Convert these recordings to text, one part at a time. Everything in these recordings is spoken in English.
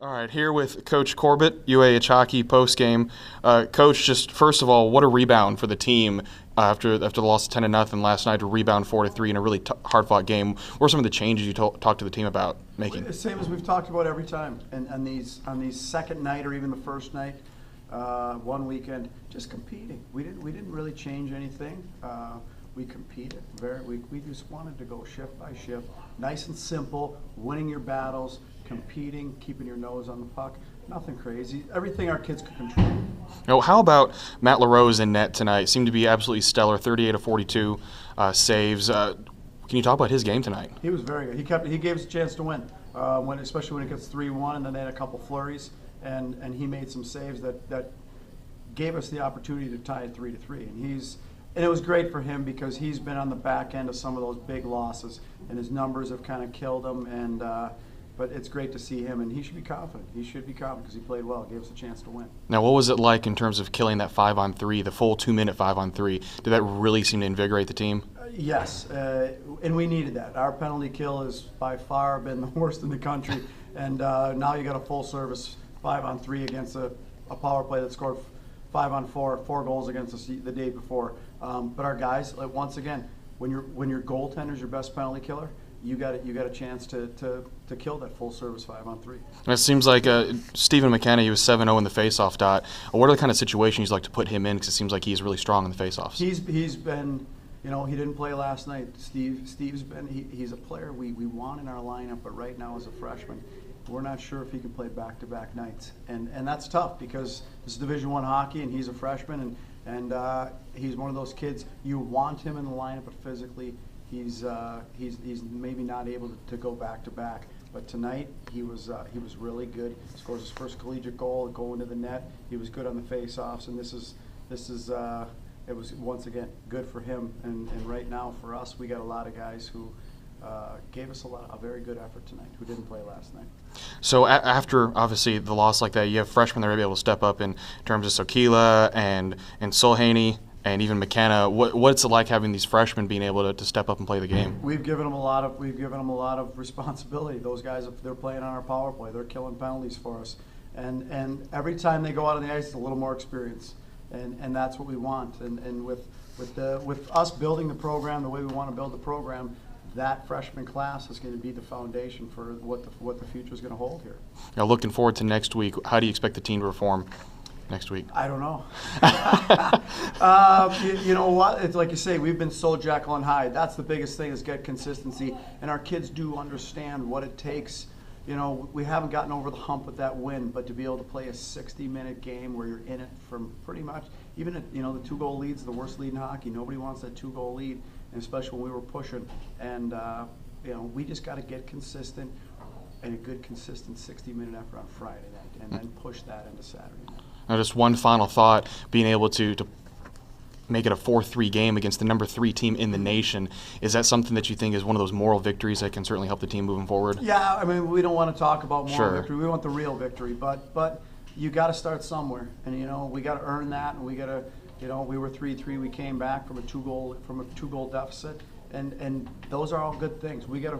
All right, here with Coach Corbett, UAH hockey postgame. Coach, just first of all, what a rebound for the team after the loss of 10-0 last night to rebound 4-3 in a really hard-fought game. What are some of the changes you talked to the team about making? The same as we've talked about every time, and on these second night or even the first night, one weekend, just competing. We didn't really change anything. We competed. We just wanted to go shift by shift, nice and simple, winning your battles, competing, keeping your nose on the puck. Nothing crazy. Everything our kids could control. Now, how about Matt LaRose in net tonight? Seemed to be absolutely stellar, 38 of 42 saves. Can you talk about his game tonight? He was very good. He gave us a chance to win, especially when it gets 3-1, and then they had a couple flurries, and he made some saves that gave us the opportunity to tie it 3-3. And it was great for him because he's been on the back end of some of those big losses, and his numbers have kind of killed him. But it's great to see him, and he should be confident. He should be confident because he played well, gave us a chance to win. Now, what was it like in terms of killing that 5-on-3, the full 2-minute 5-on-3? Did that really seem to invigorate the team? Yes, and we needed that. Our penalty kill has by far been the worst in the country, and now you got a full-service 5-on-3 against a power play that scored 5-on-4, 4 goals against us the day before. But our guys, once again, when your goaltender's your best penalty killer, you got a chance to kill that full service 5-on-3. And it seems like Stephen McKenna, he was 7-0 in the faceoff dot. What are the kind of situations you'd like to put him in? Because it seems like he's really strong in the faceoffs. He's been, he didn't play last night. Steve's been, he's a player we want in our lineup, but right now as a freshman, we're not sure if he can play back-to-back nights, and that's tough because this is Division I hockey, and he's a freshman, and he's one of those kids you want him in the lineup, but physically he's maybe not able to go back-to-back. But tonight he was really good. He scores his first collegiate goal, go into the net. He was good on the face-offs, and it was once again good for him. And right now for us, we got a lot of guys who gave us a very good effort tonight who didn't play last night. So after obviously the loss like that, you have freshmen that are able to step up in terms of Sokila and Salhany and even McKenna. What's it like having these freshmen being able to step up and play the game? We've given them a lot of responsibility. Those guys, if they're playing on our power play, they're killing penalties for us. And every time they go out on the ice, it's a little more experience. And that's what we want. And with us building the program the way we want to build the program, that freshman class is going to be the foundation for what the future is going to hold here. Now, looking forward to next week, how do you expect the team to perform next week? I don't know. You know what? It's like you say, we've been so Jekyll and Hyde. That's the biggest thing is get consistency, and our kids do understand what it takes. We haven't gotten over the hump with that win, but to be able to play a 60-minute game where you're in it from pretty much, even at, the 2-goal lead's the worst lead in hockey. Nobody wants that 2-goal lead, and especially when we were pushing. And we just got to get consistent and a good, consistent 60-minute effort on Friday night, and then push that into Saturday night. Now, just one final thought: being able to make it a 4-3 game against the number 3 team in the nation, is that something that you think is one of those moral victories that can certainly help the team moving forward? Yeah, I mean, we don't want to talk about moral Sure. victory. We want the real victory, but you got to start somewhere, and we got to earn that, and we got to, we were 3-3. We came back from a two-goal deficit, and those are all good things. We got to.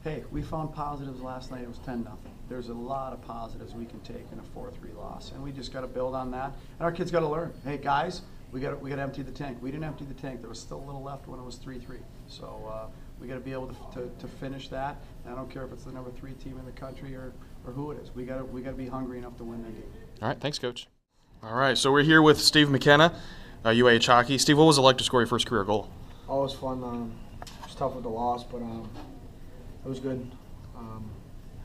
Hey, we found positives last night. It was 10-0. There's a lot of positives we can take in a 4-3 loss, and we just got to build on that. And our kids got to learn. Hey, guys, we got to empty the tank. We didn't empty the tank. There was still a little left when it was 3-3. So we got to be able to finish that. And I don't care if it's the number 3 team in the country or who it is. We got to be hungry enough to win that game. All right, thanks, Coach. All right, so we're here with Steve McKenna, UAH hockey. Steve, what was it like to score your first career goal? Oh, it was fun. It was tough with the loss, but it was good.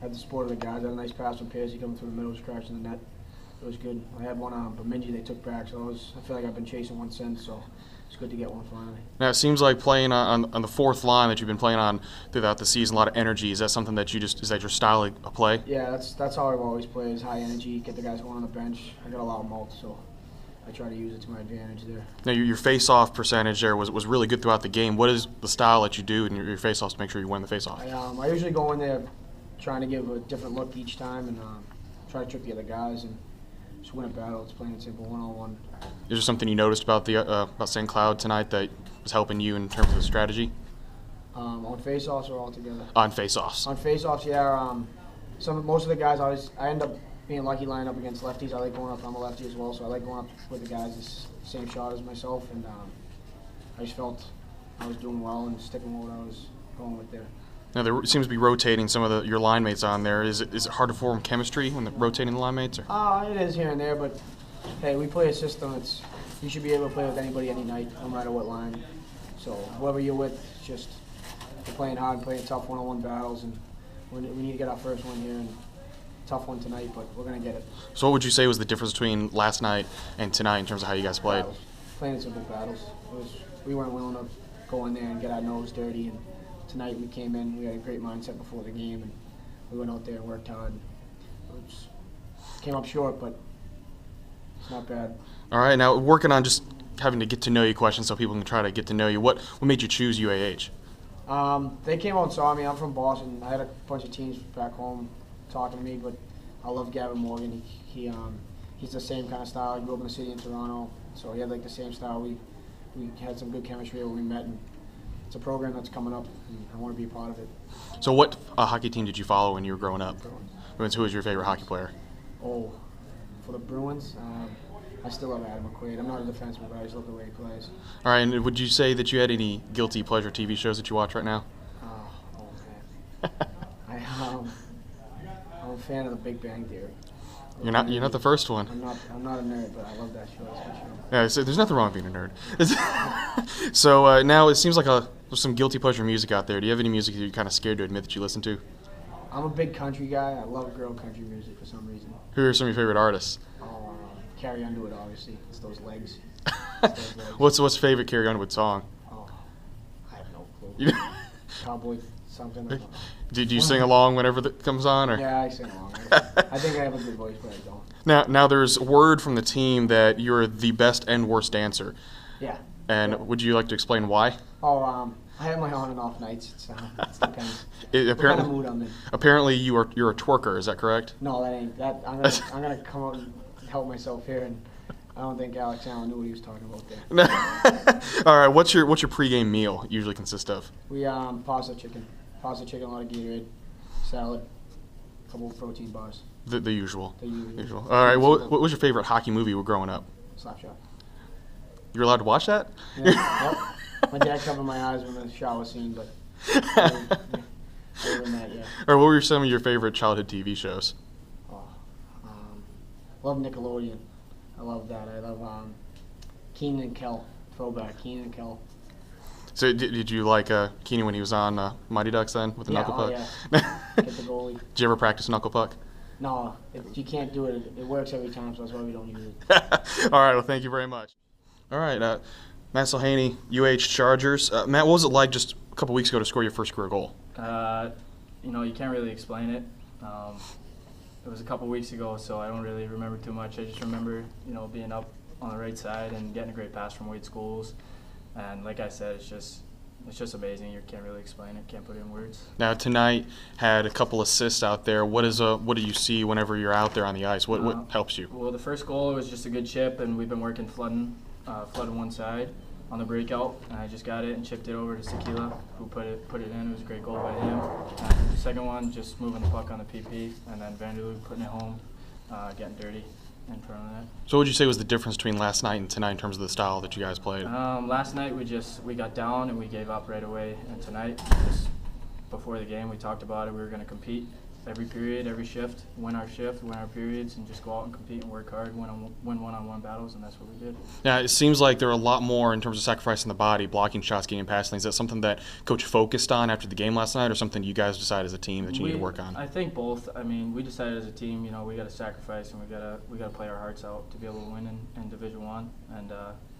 Had the support of the guys. I had a nice pass from Piercy coming through the middle, scratching the net. It was good. I had one on Bemidji they took back, so I feel like I've been chasing one since, so it's good to get one finally. Now, it seems like playing on the fourth line that you've been playing on throughout the season, a lot of energy. Is that something that is that your style of play? Yeah, that's how I've always played, is high energy, get the guys going on the bench. I got a lot of mouth, so I try to use it to my advantage there. Now, your face-off percentage there was really good throughout the game. What is the style that you do in your face-offs to make sure you win the face-off? I usually go in there trying to give a different look each time and try to trick the other guys and just win a battle. It's plain and simple, one-on-one. Is there something you noticed about about St. Cloud tonight that was helping you in terms of strategy? On face-offs or all together? On face-offs. On face-offs, yeah. most of the guys I end up being lucky lining up against lefties. I like going up. I'm a lefty as well, so I like going up with the guys the same shot as myself, and I just felt I was doing well and sticking with what I was going with there. Now there seems to be rotating some of your line mates on there. Is it hard to form chemistry when rotating the line mates? It is here and there, but hey, we play a system. You should be able to play with anybody any night, no matter what line. So whoever you're with, it's just we're playing hard, playing tough one-on-one battles, and we need to get our first one here, and tough one tonight, but we're gonna get it. So what would you say was the difference between last night and tonight in terms of how you guys played? Battles. Playing simple battles. We weren't willing to go in there and get our nose dirty, and tonight we came in, we had a great mindset before the game, and we went out there and worked hard. Came up short, but it's not bad. All right, now working on just having to get to know you questions so people can try to get to know you. What made you choose UAH? They came out and saw me. I'm from Boston. I had a bunch of teams back home talking to me, but I love Gavin Morgan. He's the same kind of style. I grew up in the city in Toronto, so he had like the same style. We had some good chemistry when we met, and it's a program that's coming up, and I want to be a part of it. So what hockey team did you follow when you were growing up? Bruins. Who was your favorite hockey player? Oh, for the Bruins, I still love Adam McQuaid. I'm not a defenseman, but I just love the way he plays. All right, and would you say that you had any guilty pleasure TV shows that you watch right now? Oh man, I'm a fan of The Big Bang Theory. You're not the first one. I'm not a nerd, but I love that show. That's for sure. Yeah, so there's nothing wrong with being a nerd. So now it seems like there's some guilty pleasure music out there. Do you have any music that you're kind of scared to admit that you listen to? I'm a big country guy. I love girl country music for some reason. Who are some of your favorite artists? Carrie Underwood, obviously. It's those legs. What's your favorite Carrie Underwood song? Oh, I have no clue. Cowboy something. I don't know. Do you sing along whenever that comes on? Or? Yeah, I sing along. I think I have a good voice, but I don't. Now there's word from the team that you're the best and worst dancer. Yeah. And would you like to explain why? I have my on and off nights. It depends. What kind of mood I'm in. Apparently you're a twerker. Is that correct? No, that ain't. I'm gonna come out and help myself here, and I don't think Alex Allen knew what he was talking about there. All right. What's your pregame meal usually consist of? We pasta chicken, a lot of Gatorade, salad, a couple of protein bars. The usual. The usual. All right. What was your favorite hockey movie growing up? Slapshot. You were allowed to watch that? Yeah. Yep. My dad covered my eyes when the shower scene, but other than that, yeah. Or what were some of your favorite childhood TV shows? Love Nickelodeon. I love that. I love Keenan and Kel. Throwback, Keenan and Kel. So did you like Keenan when he was on Mighty Ducks then with the knuckle puck? Yeah. Get the goalie. Did you ever practice knuckle puck? No, you can't do it. It works every time, so that's why we don't use it. All right, well, thank you very much. All right, Matt Salhany, UH Chargers. Matt, what was it like just a couple weeks ago to score your first career goal? You can't really explain it. It was a couple weeks ago, so I don't really remember too much. I just remember, being up on the right side and getting a great pass from Wade Schools. And like I said, it's just amazing. You can't really explain it. Can't put it in words. Now tonight had a couple assists out there. What do you see whenever you're out there on the ice? What helps you? Well, the first goal was just a good chip, and we've been working flooding one side on the breakout, and I just got it and chipped it over to Sakila, who put it in. It was a great goal by him. The second one, just moving the puck on the PP, and then Vanderloo putting it home, getting dirty in front of that. So what would you say was the difference between last night and tonight in terms of the style that you guys played? Last night we got down and we gave up right away, and tonight, just before the game, we talked about it. We were going to compete every period, every shift, win our periods, and just go out and compete and work hard, win one-on-one battles, and that's what we did. Yeah, it seems like there are a lot more in terms of sacrificing the body, blocking shots, getting past things. Is that something that Coach focused on after the game last night, or something you guys decided as a team that you need to work on? I think both. I mean, we decided as a team, we got to sacrifice and we got to play our hearts out to be able to win in Division I, and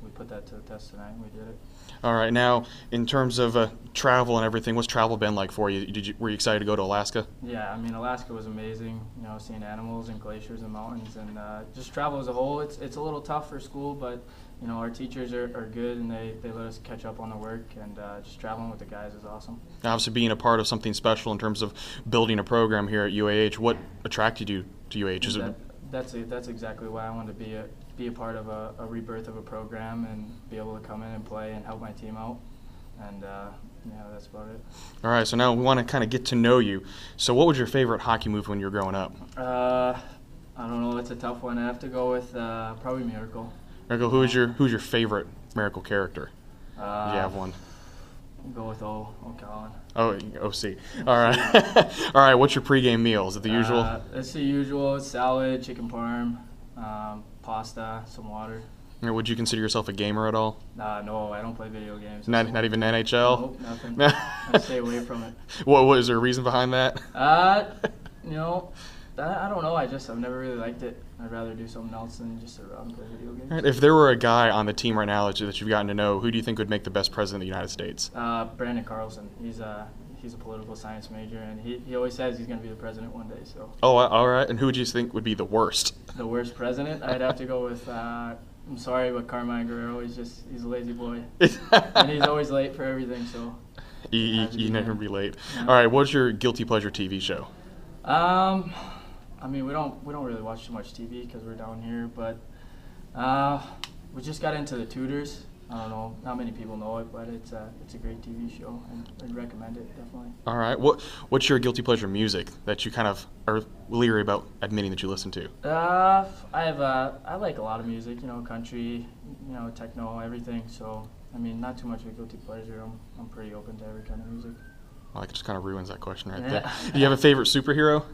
we put that to the test tonight, and we did it. All right. Now, in terms of travel and everything, what's travel been like for you? Were you excited to go to Alaska? Yeah, I mean, Alaska was amazing. Seeing animals and glaciers and mountains, and just travel as a whole. It's a little tough for school, but our teachers are good, and they let us catch up on the work, and just traveling with the guys is awesome. Obviously, being a part of something special in terms of building a program here at UAH, what attracted you to UAH? That's exactly why I wanted to be a part of a rebirth of a program and be able to come in and play and help my team out. And yeah, that's about it. All right, so now we want to kind of get to know you. So what was your favorite hockey move when you were growing up? I don't know. It's a tough one. I have to go with probably Miracle. Miracle, who's your favorite Miracle character? Do you have one? I'll go with O'Callaghan. Oh, OC. All right. All right, what's your pregame meal? Is it the usual? It's the usual. Salad, chicken parm, pasta, some water. Or would you consider yourself a gamer at all? No, I don't play video games. Not even NHL? Nope, nothing. I stay away from it. What is there a reason behind that? You know, I don't know. I've never really liked it. I'd rather do something else than just sit around and play video games. All right, if there were a guy on the team right now that you've gotten to know, who do you think would make the best president of the United States? Brandon Carlson. He's a political science major, and he always says he's going to be the president one day. So. Oh, all right. And who would you think would be the worst? The worst president? I'd have to go with. I'm sorry, but Carmine Guerrero. He's a lazy boy, and he's always late for everything. So. You never be late. Yeah. All right. What's your guilty pleasure TV show? I mean, we don't really watch too much TV because we're down here, but we just got into The Tudors. I don't know, not many people know it, but it's a great TV show, and I'd recommend it definitely. All right. What's your guilty pleasure music that you kind of are leery about admitting that you listen to? I like a lot of music, country, techno, everything. So I mean, not too much of a guilty pleasure. I'm pretty open to every kind of music. Well, that just kind of ruins that question right Yeah. there. Do you have a favorite superhero?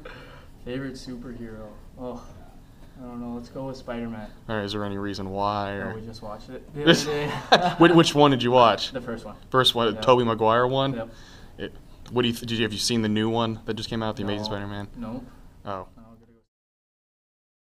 Favorite superhero? Oh, I don't know. Let's go with Spider-Man. Or is there any reason why? Oh, Or we just watched it the other day. which one did you watch? The first one. First one, Yep. Tobey Maguire one. Yep. What do you have you seen the new one that just came out, The Amazing No. Spider-Man? No. Oh.